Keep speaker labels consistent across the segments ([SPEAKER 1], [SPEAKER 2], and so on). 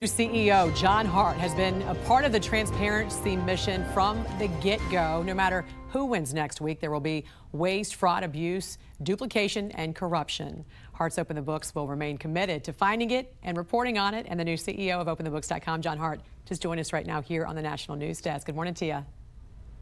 [SPEAKER 1] CEO John Hart has been a part of the transparency mission from the get-go. No matter who wins next week, there will be waste, fraud, abuse, duplication, and corruption. Hart's Open the Books will remain committed to finding it and reporting on it. And the new CEO of OpenTheBooks.com, John Hart, just joined us right now here on the National News Desk. Good morning to you.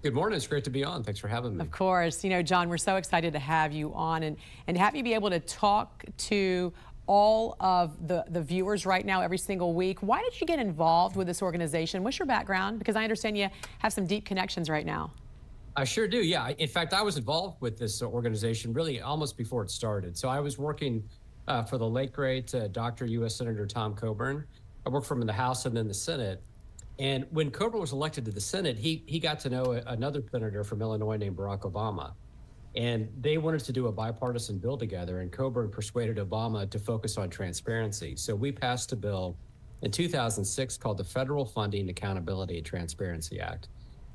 [SPEAKER 2] Good morning. It's great to be on. Thanks for having me.
[SPEAKER 1] Of course. You know, John, we're so excited to have you on and have you be able to talk to all of the viewers right now every single week. Why did you get involved with this organization? What's your background? Because I understand you have some deep connections right now.
[SPEAKER 2] I sure do, yeah. In fact, I was involved with this organization really almost before it started. So I was working for the late great Dr. U.S. Senator Tom Coburn. I worked for him in the House and then the Senate. And when Coburn was elected to the Senate, he got to know another senator from Illinois named Barack Obama. And they wanted to do a bipartisan bill together, and Coburn persuaded Obama to focus on transparency. So we passed a bill in 2006 called the Federal Funding Accountability and Transparency Act.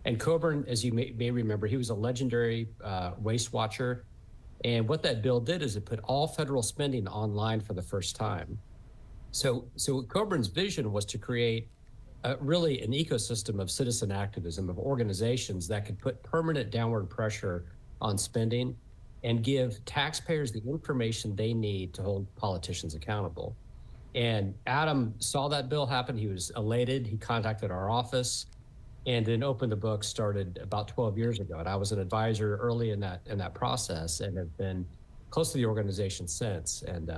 [SPEAKER 2] And Coburn, as you may remember, he was a legendary waste watcher. And what that bill did is it put all federal spending online for the first time. So Coburn's vision was to create really an ecosystem of citizen activism, of organizations that could put permanent downward pressure on spending and give taxpayers the information they need to hold politicians accountable. And Adam saw that bill happen. He was elated. He contacted our office, and then Open the Books started about 12 years ago. And I was an advisor early in that process and have been close to the organization since. And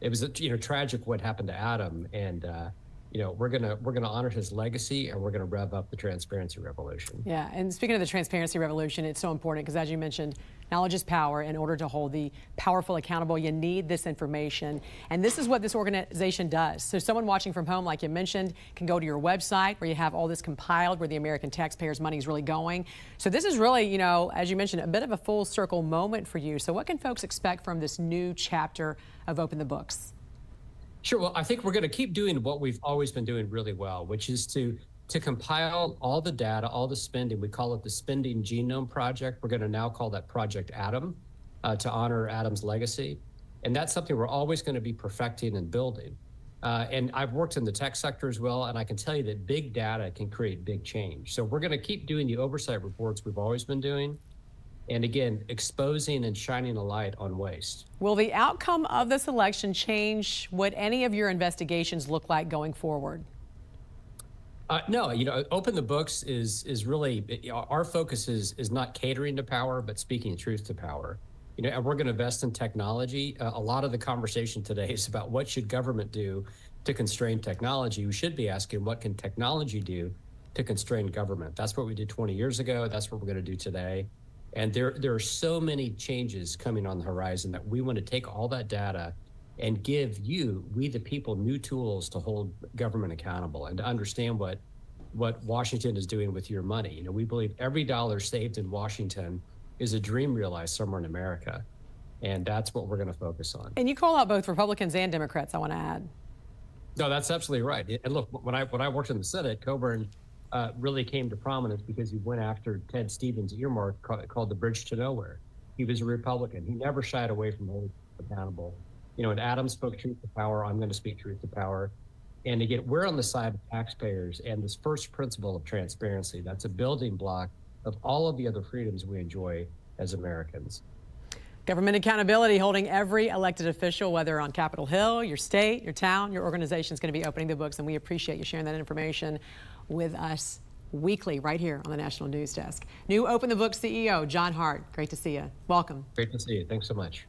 [SPEAKER 2] it was tragic what happened to Adam. And we're gonna honor his legacy, and we're gonna rev up the transparency revolution.
[SPEAKER 1] Yeah, and speaking of the transparency revolution, it's so important because, as you mentioned, knowledge is power. In order to hold the powerful accountable, you need this information, and this is what this organization does. So someone watching from home, like you mentioned, can go to your website where you have all this compiled, where the American taxpayers' money is really going. So this is really, as you mentioned, a bit of a full circle moment for you. So what can folks expect from this new chapter of Open the Books?
[SPEAKER 2] Sure. Well, I think we're going to keep doing what we've always been doing really well, which is to compile all the data, all the spending. We call it the Spending Genome Project. We're going to now call that Project Adam to honor Adam's legacy. And that's something we're always going to be perfecting and building. And I've worked in the tech sector as well, and I can tell you that big data can create big change. So we're going to keep doing the oversight reports we've always been doing. And again, exposing and shining a light on waste.
[SPEAKER 1] Will the outcome of this election change what any of your investigations look like going forward?
[SPEAKER 2] No, Open the Books is really, our focus is not catering to power, but speaking truth to power. And we're going to invest in technology. A lot of the conversation today is about what should government do to constrain technology. We should be asking, what can technology do to constrain government? That's what we did 20 years ago. That's what we're going to do today. And there are so many changes coming on the horizon that we want to take all that data and give we the people, new tools to hold government accountable and to understand what Washington is doing with your money. We believe every dollar saved in Washington is a dream realized somewhere in America. And that's what we're going to focus on.
[SPEAKER 1] And you call out both Republicans and Democrats, I want to add.
[SPEAKER 2] No, that's absolutely right. And look, when I worked in the Senate, Coburn really came to prominence because he went after Ted Stevens' earmark called the Bridge to Nowhere. He was a Republican. He never shied away from holding accountable. And Adam spoke truth to power. I'm going to speak truth to power. And again, we're on the side of taxpayers and this first principle of transparency. That's a building block of all of the other freedoms we enjoy as Americans.
[SPEAKER 1] Government accountability, holding every elected official, whether on Capitol Hill, your state, your town, your organization, is going to be opening the books, and we appreciate you sharing that information with us weekly right here on the National News Desk. New Open the Books CEO, John Hart. Great to see you. Welcome.
[SPEAKER 2] Great to see you. Thanks so much.